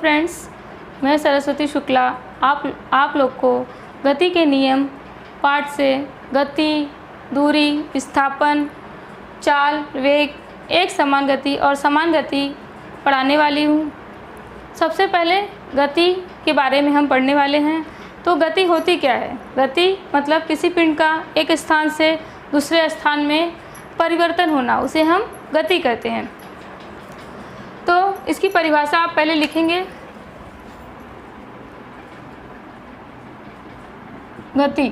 Friends, मैं सरस्वती शुक्ला आप लोग को गति के नियम पाठ से गति, दूरी, विस्थापन, चाल, वेग, एक समान गति और समान गति पढ़ाने वाली हूँ। सबसे पहले गति के बारे में हम पढ़ने वाले हैं। तो गति होती क्या है? गति मतलब किसी पिंड का एक स्थान से दूसरे स्थान में परिवर्तन होना, उसे हम गति कहते हैं। तो इसकी परिभाषा आप पहले लिखेंगे। गति,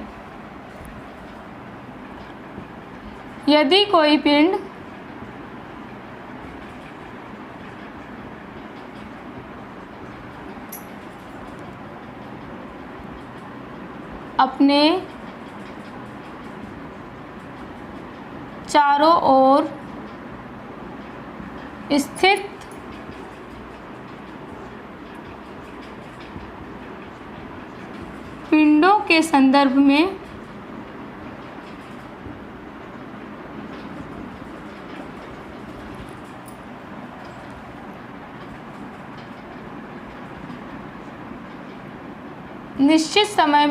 यदि कोई पिंड अपने चारों ओर स्थित पिंडों के संदर्भ में निश्चित समय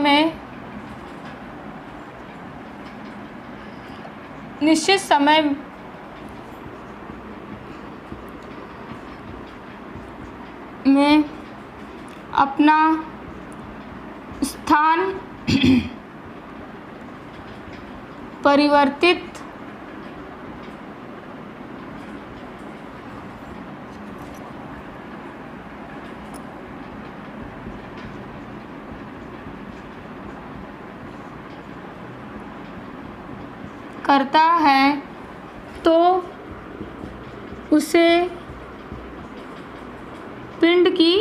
में अपना स्थान परिवर्तित करता है तो उसे पिंड की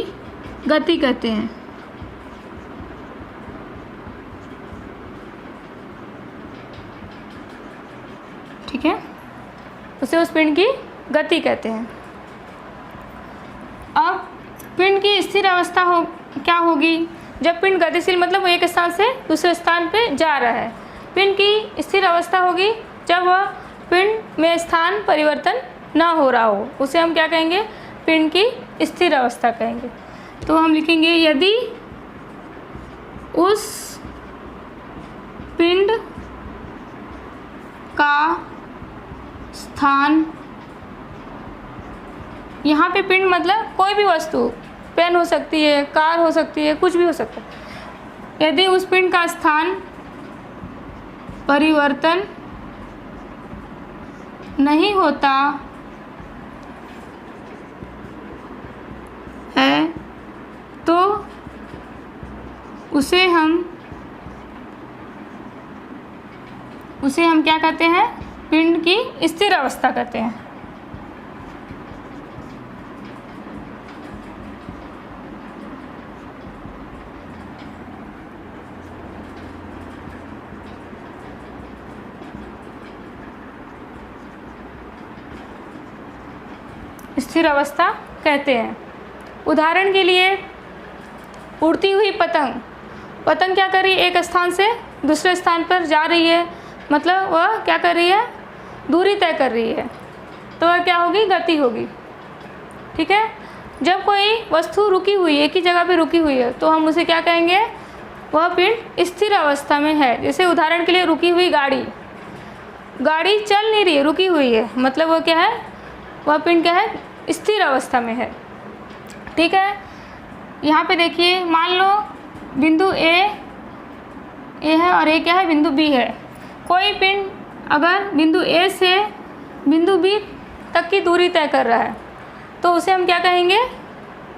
गति कहते हैं। ठीक है, उसे उस पिंड की गति कहते हैं। अब पिंड की स्थिर अवस्था क्या होगी? जब पिंड गतिशील मतलब वो एक स्थान से दूसरे स्थान पे जा रहा है। पिंड की स्थिर अवस्था होगी जब वह पिंड में स्थान परिवर्तन ना हो रहा हो, उसे हम क्या कहेंगे? पिंड की स्थिर अवस्था कहेंगे। तो हम लिखेंगे यदि उस पिंड का स्थान, यहाँ पे पिंड मतलब कोई भी वस्तु, पेन हो सकती है, कार हो सकती है, कुछ भी हो सकता है। यदि उस पिंड का स्थान परिवर्तन नहीं होता है तो उसे हम क्या कहते हैं? पिंड की स्थिर अवस्था कहते हैं। स्थिर अवस्था कहते हैं। उदाहरण के लिए उड़ती हुई पतंग क्या कर रही है? एक स्थान से दूसरे स्थान पर जा रही है, मतलब वह क्या कर रही है? दूरी तय कर रही है, तो वह क्या होगी? गति होगी। ठीक है, जब कोई वस्तु रुकी हुई है, एक ही जगह पे रुकी हुई है, तो हम उसे क्या कहेंगे? वह पिंड स्थिर अवस्था में है। जैसे उदाहरण के लिए रुकी हुई गाड़ी चल नहीं रही है, रुकी हुई है, मतलब वह क्या है? वह पिंड क्या है? स्थिर अवस्था में है। ठीक है, यहाँ पे देखिए, मान लो बिंदु ए है और ए क्या है? बिंदु बी है। कोई पिंड अगर बिंदु ए से बिंदु बी तक की दूरी तय कर रहा है, तो उसे हम क्या कहेंगे?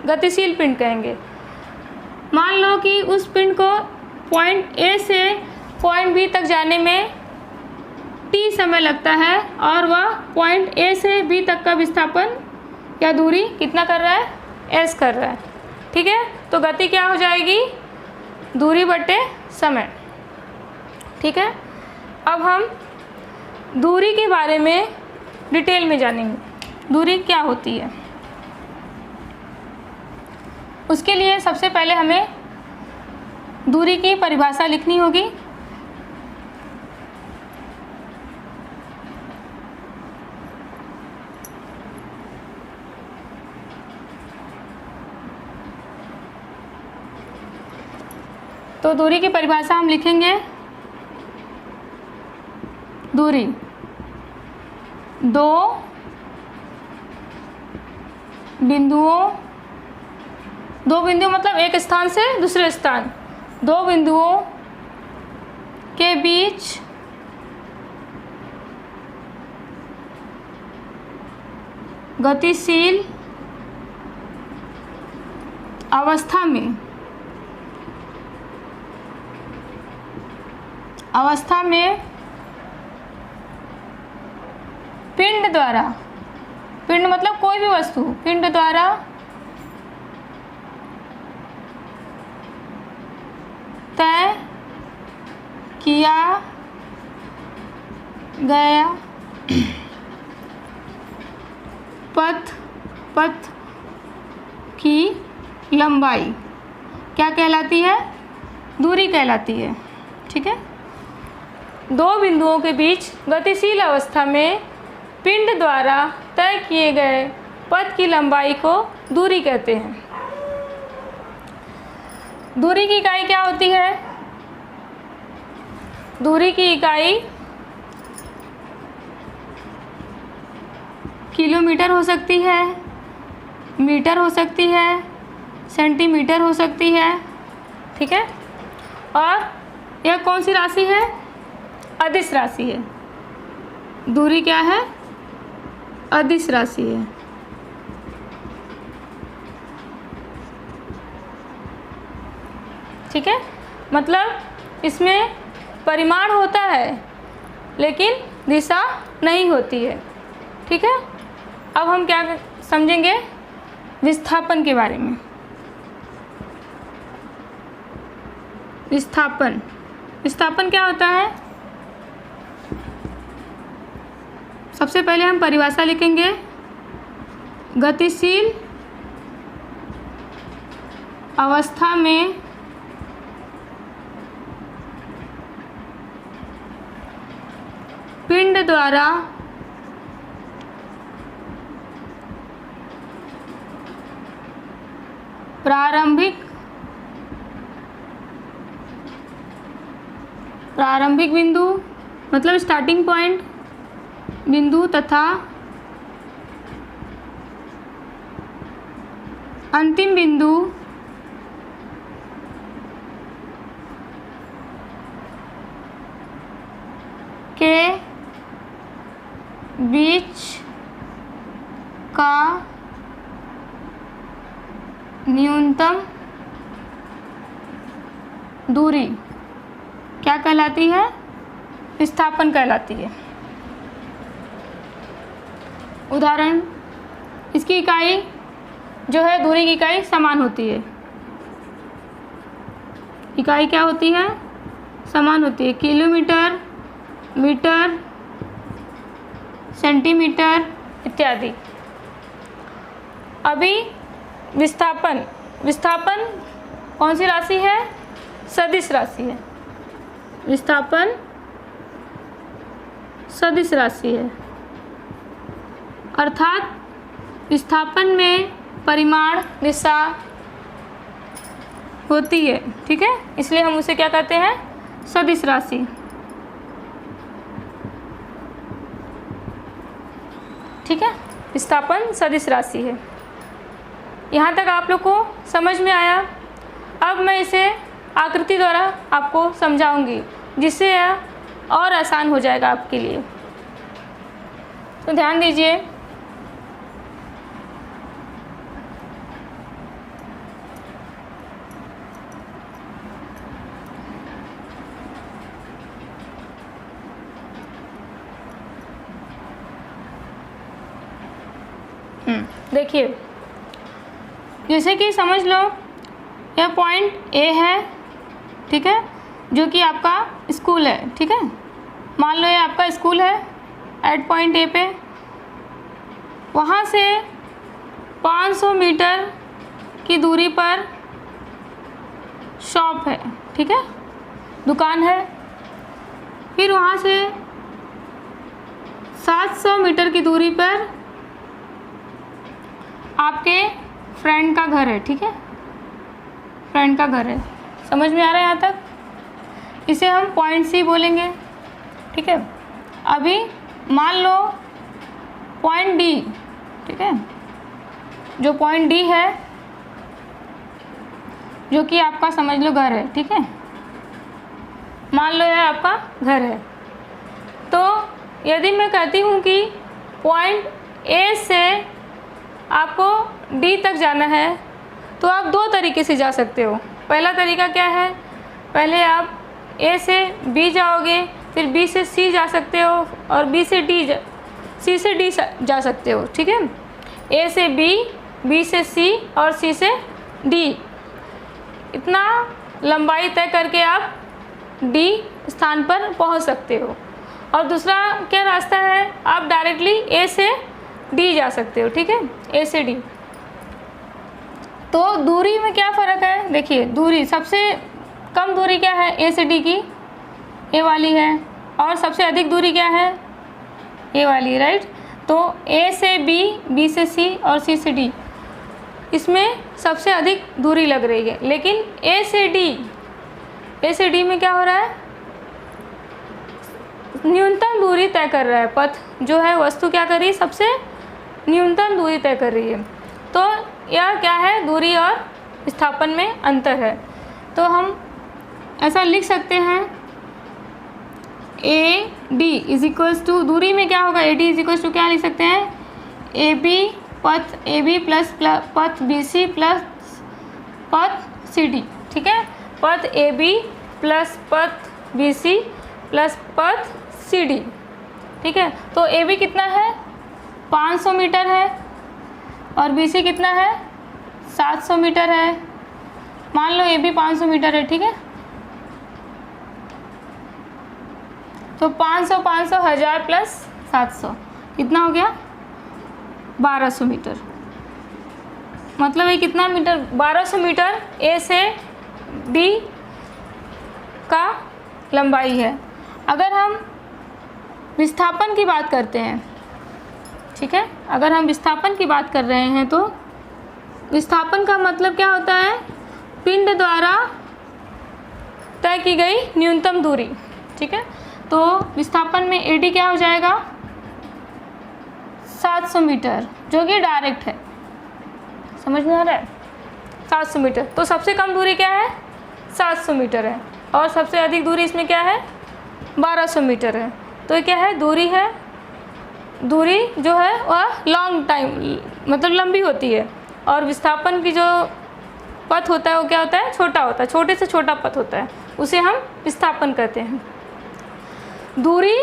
गतिशील पिंड कहेंगे। मान लो कि उस पिंड को पॉइंट ए से पॉइंट बी तक जाने में t समय लगता है और वह पॉइंट ए से बी तक का विस्थापन या दूरी कितना कर रहा है? s कर रहा है। ठीक है, तो गति क्या हो जाएगी? दूरी बटे समय। ठीक है, अब हम दूरी के बारे में डिटेल में जानेंगे। दूरी क्या होती है? उसके लिए सबसे पहले हमें दूरी की परिभाषा लिखनी होगी। तो दूरी की परिभाषा हम लिखेंगे, दूरी दो बिंदुओं मतलब एक स्थान से दूसरे स्थान, दो बिंदुओं के बीच गतिशील अवस्था में पिंड द्वारा, पिंड मतलब कोई भी वस्तु, पिंड द्वारा तय किया गया पथ की लंबाई क्या कहलाती है? दूरी कहलाती है। ठीक है, दो बिंदुओं के बीच गतिशील अवस्था में पिंड द्वारा तय किए गए पथ की लंबाई को दूरी कहते हैं। दूरी की इकाई क्या होती है? दूरी की इकाई किलोमीटर हो सकती है, मीटर हो सकती है, सेंटीमीटर हो सकती है। ठीक है, और यह कौन सी राशि है? अदिश राशि है। दूरी क्या है? अदिश राशि है। ठीक है, मतलब इसमें परिमाण होता है लेकिन दिशा नहीं होती है। ठीक है, अब हम क्या समझेंगे? विस्थापन के बारे में। विस्थापन क्या होता है? सबसे पहले हम परिभाषा लिखेंगे, गतिशील अवस्था में पिंड द्वारा प्रारंभिक बिंदु मतलब स्टार्टिंग पॉइंट बिंदु तथा अंतिम बिंदु के बीच का न्यूनतम दूरी क्या कहलाती है? विस्थापन कहलाती है। उदाहरण, इसकी इकाई जो है, दूरी की इकाई समान होती है। इकाई क्या होती है? समान होती है। किलोमीटर, मीटर, सेंटीमीटर इत्यादि। अभी विस्थापन कौन सी राशि है? सदिश राशि है। विस्थापन सदिश राशि है, अर्थात विस्थापन में परिमाण दिशा होती है। ठीक है, इसलिए हम उसे क्या कहते हैं? सदिश राशि। ठीक है, विस्थापन सदिश राशि है। यहाँ तक आप लोग को समझ में आया। अब मैं इसे आकृति द्वारा आपको समझाऊंगी, जिससे यह और आसान हो जाएगा आपके लिए। तो ध्यान दीजिए। देखिए, जैसे कि समझ लो यह पॉइंट ए है। ठीक है, जो कि आपका स्कूल है। ठीक है, मान लो ये आपका स्कूल है एट पॉइंट ए पे। वहाँ से 500 मीटर की दूरी पर शॉप है। ठीक है, दुकान है। फिर वहाँ से 700 मीटर की दूरी पर आपके फ्रेंड का घर है। ठीक है, फ्रेंड का घर है। समझ में आ रहा है यहाँ तक? इसे हम पॉइंट सी बोलेंगे, ठीक है। अभी मान लो पॉइंट डी, ठीक है, जो पॉइंट डी है, जो कि आपका समझ लो घर है, ठीक है, मान लो यह आपका घर है। तो यदि मैं कहती हूँ कि पॉइंट ए से आपको डी तक जाना है, तो आप दो तरीके से जा सकते हो। पहला तरीका क्या है, पहले आप ए से बी जाओगे, फिर बी से सी जा सकते हो, और बी से डी सी से डी जा सकते हो, ठीक है। ए से बी, बी से सी और सी से डी, इतना लंबाई तय करके आप डी स्थान पर पहुंच सकते हो। और दूसरा क्या रास्ता है, आप डायरेक्टली ए से डी जा सकते हो, ठीक है, ए से डी। तो दूरी में क्या फ़र्क है, देखिए दूरी, सबसे कम दूरी क्या है ए से डी की, ए वाली है, और सबसे अधिक दूरी क्या है, ए वाली, राइट। तो ए से बी, बी से सी और सी से डी, इसमें सबसे अधिक दूरी लग रही है। लेकिन ए से डी में क्या हो रहा है, न्यूनतम दूरी तय कर रहा है पथ, जो है वस्तु क्या कर रही है, सबसे न्यूनतम दूरी तय कर रही है। तो यह क्या है, दूरी और विस्थापन में अंतर है। तो हम ऐसा लिख सकते हैं, A D is equals to, दूरी में क्या होगा, A D is equals to क्या लिख सकते हैं, ए बी पथ ए बी प्लस पथ बी सी प्लस पथ सी डी, ठीक है, पथ ए बी प्लस पथ बी सी प्लस पथ सी डी, ठीक है। तो ए बी कितना है, 500 मीटर है, और बी सी कितना है, 700 मीटर है। मान लो ए बी 500 मीटर है, ठीक है। तो 500 500 1000 प्लस 700 कितना हो गया, 1200 मीटर। मतलब ये कितना मीटर, 1200 मीटर ए से डी का लंबाई है। अगर हम विस्थापन की बात करते हैं, ठीक है, अगर हम विस्थापन की बात कर रहे हैं, तो विस्थापन का मतलब क्या होता है, पिंड द्वारा तय की गई न्यूनतम दूरी, ठीक है। तो विस्थापन में एडी क्या हो जाएगा, 700 मीटर, जो कि डायरेक्ट है, समझ में आ रहा है, 700 मीटर। तो सबसे कम दूरी क्या है, 700 मीटर है, और सबसे अधिक दूरी इसमें क्या है, 1200 मीटर है। तो ये क्या है, दूरी है, दूरी जो है वह लॉन्ग टाइम, मतलब लंबी होती है, और विस्थापन की जो पथ होता है वो क्या होता है, छोटा होता है, छोटे से छोटा पथ होता है, उसे हम विस्थापन कहते हैं। दूरी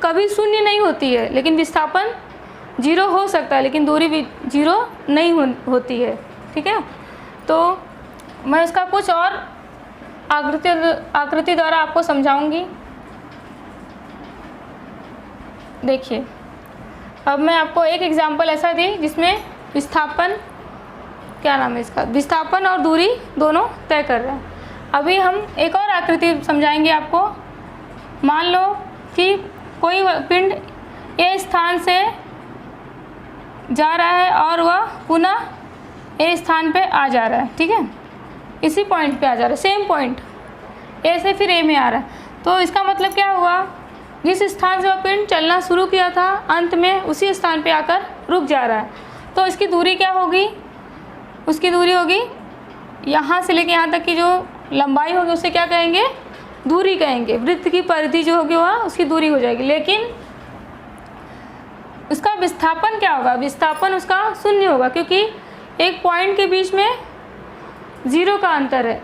कभी शून्य नहीं होती है, लेकिन विस्थापन 0 हो सकता है, लेकिन दूरी भी 0 नहीं होती है, ठीक है। तो मैं उसका कुछ और आकृति द्वारा आपको समझाऊंगी। देखिए, अब मैं आपको एक एग्जांपल ऐसा दी जिसमें विस्थापन, क्या नाम है इसका, विस्थापन और दूरी दोनों तय कर रहे हैं। अभी हम एक और आकृति समझाएंगे आपको। मान लो कि कोई पिंड ए स्थान से जा रहा है और वह पुनः ए स्थान पे आ जा रहा है, ठीक है, इसी पॉइंट पे आ जा रहा है, सेम पॉइंट ए से फिर ए में आ रहा है। तो इसका मतलब क्या हुआ, जिस स्थान से वह पिंड चलना शुरू किया था, अंत में उसी स्थान पे आकर रुक जा रहा है। तो इसकी दूरी क्या होगी, उसकी दूरी होगी यहाँ से लेके यहाँ तक की जो लंबाई होगी उसे क्या कहेंगे, दूरी कहेंगे। वृत्त की परिधि जो होगी वह उसकी दूरी हो जाएगी। लेकिन उसका विस्थापन क्या होगा, विस्थापन उसका 0 होगा, क्योंकि एक पॉइंट के बीच में 0 का अंतर है।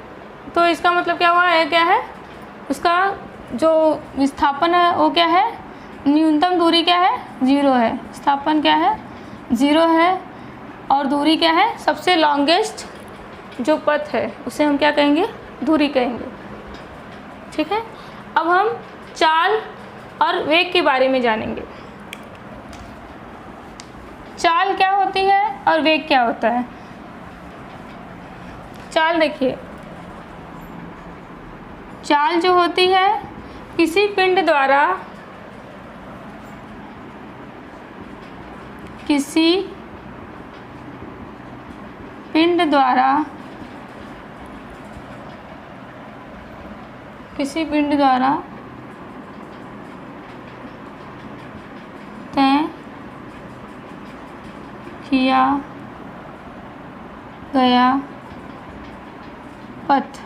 तो इसका मतलब क्या हुआ है, क्या है, उसका जो विस्थापन है वो क्या है, न्यूनतम दूरी क्या है, 0 है, विस्थापन क्या है, 0 है, और दूरी क्या है, सबसे लॉन्गेस्ट जो पथ है उसे हम क्या कहेंगे, दूरी कहेंगे, ठीक है। अब हम चाल और वेग के बारे में जानेंगे। चाल क्या होती है और वेग क्या होता है। चाल देखिए, चाल जो होती है किसी पिंड द्वारा किसी पिंड द्वारा तय किया गया पथ,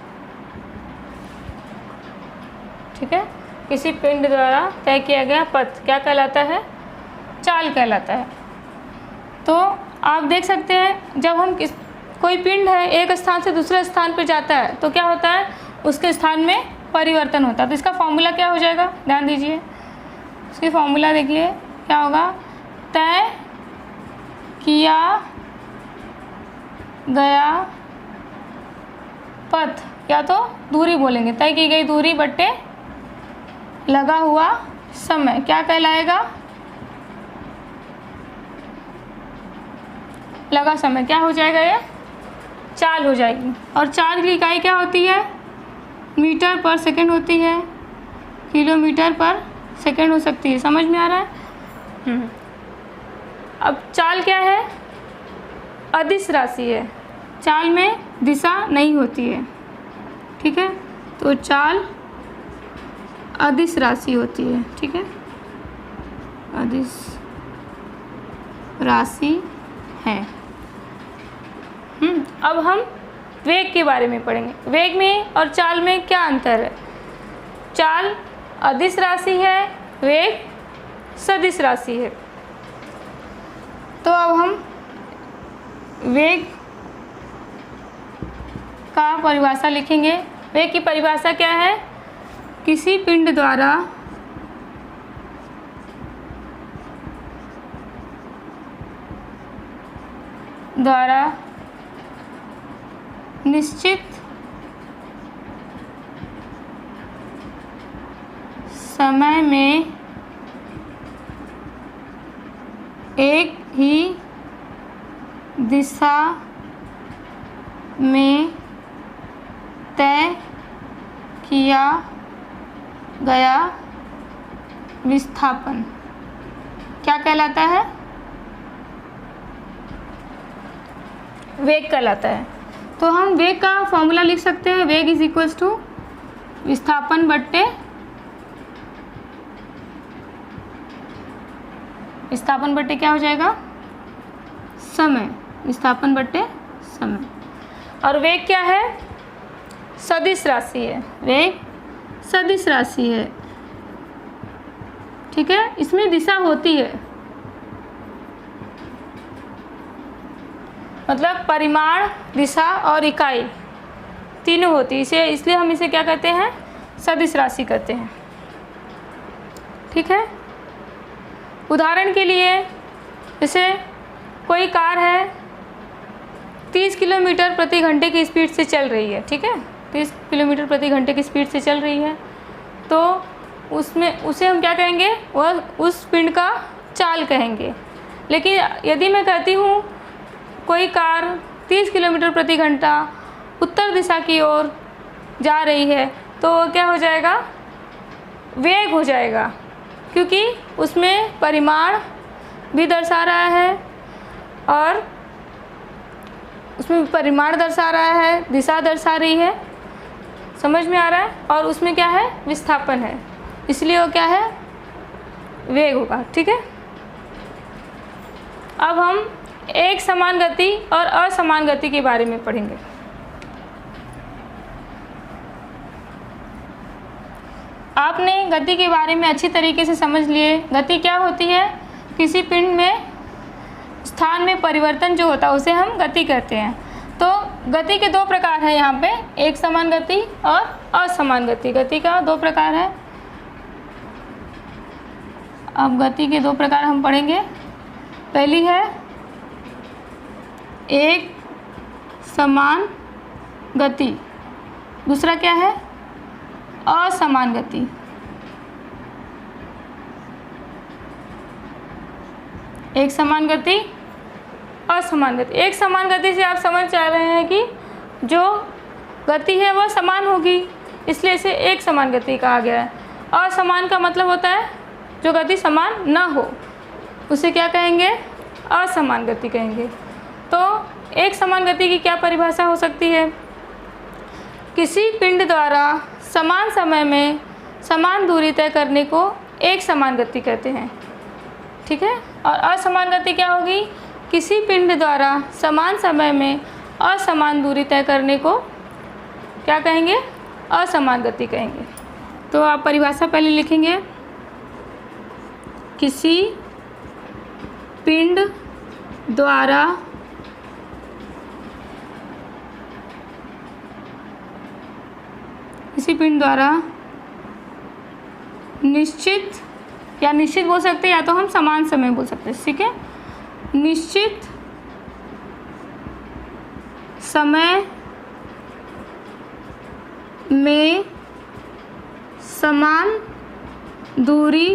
ठीक है, किसी पिंड द्वारा तय किया गया पथ क्या कहलाता है? चाल कहलाता है। तो आप देख सकते हैं जब हम कोई पिंड है एक स्थान से दूसरे स्थान पर जाता है तो क्या होता है? उसके स्थान में परिवर्तन होता है। तो इसका फॉर्मूला क्या हो जाएगा? ध्यान दीजिए, इसकी फॉर्मूला देखिए क्या होगा? तय किया गया पथ, या तो दूरी बोलेंगे, तय की गई दूरी बट्टे लगा हुआ समय क्या कहलाएगा? लगा समय क्या हो जाएगा? ये चाल हो जाएगी। और चाल की इकाई क्या होती है? मीटर पर सेकंड होती है, किलोमीटर पर सेकंड हो सकती है। समझ में आ रहा है? अब चाल क्या है? अदिश राशि है। चाल में दिशा नहीं होती है, ठीक है, तो चाल अदिश राशि होती है, ठीक है, अदिश राशि है। अब हम वेग के बारे में पढ़ेंगे। वेग में और चाल में क्या अंतर है? चाल अदिश राशि है, वेग सदिश राशि है। तो अब हम वेग का परिभाषा लिखेंगे। वेग की परिभाषा क्या है? किसी पिंड द्वारा निश्चित समय में एक ही दिशा में तय किया गया विस्थापन क्या कहलाता है? वेग कहलाता है। तो हम वेग का फॉर्मूला लिख सकते हैं। वेग इज इक्वल्स टू विस्थापन बट्टे क्या हो जाएगा? समय। विस्थापन बट्टे समय। और वेग क्या है? सदिश राशि है। वेग सदिश राशि है, ठीक है, इसमें दिशा होती है, मतलब परिमाण, दिशा और इकाई तीनों होती है। इसे इसलिए हम इसे क्या कहते हैं? सदिश राशि कहते हैं, ठीक है। उदाहरण के लिए जैसे कोई कार है 30 किलोमीटर प्रति घंटे की स्पीड से चल रही है, ठीक है, 30 किलोमीटर प्रति घंटे की स्पीड से चल रही है, तो उसे हम क्या कहेंगे? वह उस पिंड का चाल कहेंगे। लेकिन यदि मैं कहती हूँ कोई कार 30 किलोमीटर प्रति घंटा उत्तर दिशा की ओर जा रही है तो क्या हो जाएगा? वेग हो जाएगा, क्योंकि उसमें परिमाण भी दर्शा रहा है और उसमें परिमाण दर्शा रहा है, दिशा दर्शा रही है। समझ में आ रहा है? और उसमें क्या है? विस्थापन है, इसलिए वो क्या है? वेग होगा, ठीक है। अब हम एक समान गति और असमान गति के बारे में पढ़ेंगे। आपने गति के बारे में अच्छी तरीके से समझ लिए। गति क्या होती है? किसी पिंड में स्थान में परिवर्तन जो होता है उसे हम गति कहते हैं। तो गति के दो प्रकार हैं यहाँ पे, एक समान गति और असमान गति। गति का दो प्रकार है। अब गति के दो प्रकार हम पढ़ेंगे। पहली है एक समान गति, दूसरा क्या है? असमान गति। एक समान गति, असमान गति। एक समान गति से आप समझ जा रहे हैं कि जो गति है वह समान होगी, इसलिए इसे एक समान गति कहा गया है। असमान का मतलब होता है जो गति समान ना हो, उसे क्या कहेंगे? असमान गति कहेंगे। तो एक समान गति की क्या परिभाषा हो सकती है किसी पिंड द्वारा समान समय में समान दूरी तय करने को एक समान गति कहते हैं। ठीक है, और असमान गति क्या होगी? किसी पिंड द्वारा समान समय में असमान दूरी तय करने को क्या कहेंगे? असमान गति कहेंगे। तो आप परिभाषा पहले लिखेंगे, किसी पिंड द्वारा निश्चित, या निश्चित बोल सकते हैं या तो हम समान समय बोल सकते हैं। ठीक है, निश्चित समय में समान दूरी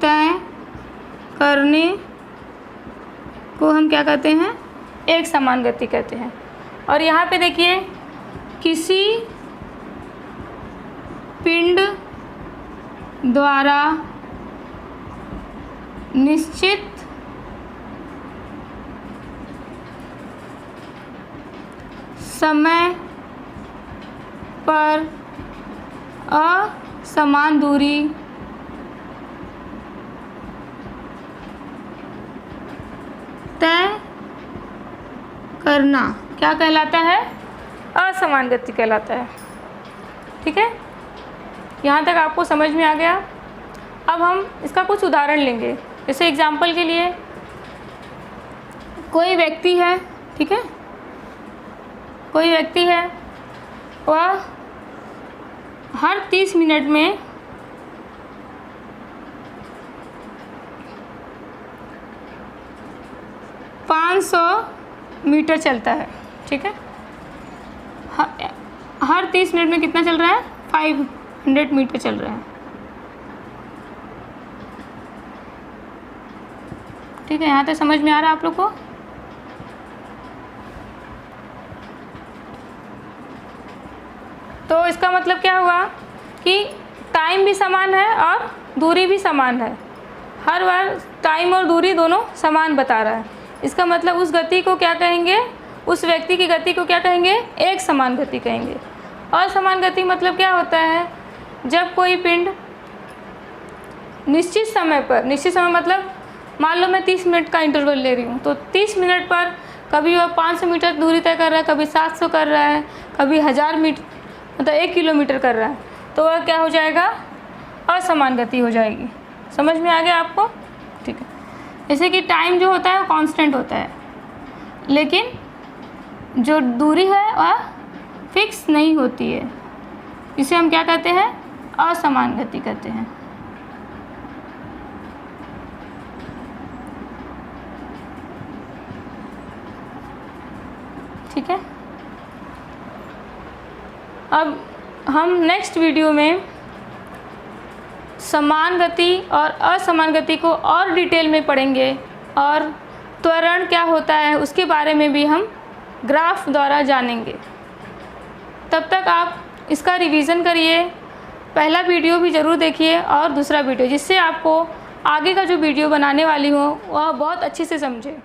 तय करने को हम क्या कहते हैं? एक समान गति कहते हैं। और यहाँ पे देखिए, किसी पिंड द्वारा निश्चित समय पर असमान दूरी तय करना क्या कहलाता है? असमान गति कहलाता है। ठीक है, यहाँ तक आपको समझ में आ गया। अब हम इसका कुछ उदाहरण लेंगे। जैसे एग्जाम्पल के लिए, कोई व्यक्ति है, ठीक है, कोई व्यक्ति है, वह हर 30 मिनट में 500 मीटर चलता है। ठीक है, हर 30 मिनट में कितना चल रहा है? 500 मीटर चल रहा है। ठीक है, यहाँ तक समझ में आ रहा है आप लोग को? तो इसका मतलब क्या हुआ कि टाइम भी समान है और दूरी भी समान है। हर बार टाइम और दूरी दोनों समान बता रहा है। इसका मतलब उस गति को क्या कहेंगे? उस व्यक्ति की गति को क्या कहेंगे? एक समान गति कहेंगे। असमान गति मतलब क्या होता है? जब कोई पिंड निश्चित समय पर, निश्चित समय मतलब मान लो मैं 30 मिनट का इंटरवल ले रही हूँ, तो 30 मिनट पर कभी वह 500 मीटर दूरी तय कर रहा है, कभी 700 कर रहा है, कभी 1000 मीटर मतलब 1 किलोमीटर कर रहा है, तो वह क्या हो जाएगा? असमान गति हो जाएगी। समझ में आ गया आपको? ठीक है, जैसे कि टाइम जो होता है वो कांस्टेंट होता है, लेकिन जो दूरी है वह फिक्स नहीं होती है। इसे हम क्या कहते हैं? असमान गति कहते हैं। ठीक है, अब हम नेक्स्ट वीडियो में समान गति और असमान गति को और डिटेल में पढ़ेंगे, और त्वरण क्या होता है उसके बारे में भी हम ग्राफ द्वारा जानेंगे। तब तक आप इसका रिवीजन करिए, पहला वीडियो भी ज़रूर देखिए और दूसरा वीडियो, जिससे आपको आगे का जो वीडियो बनाने वाली हो वह बहुत अच्छे से समझे।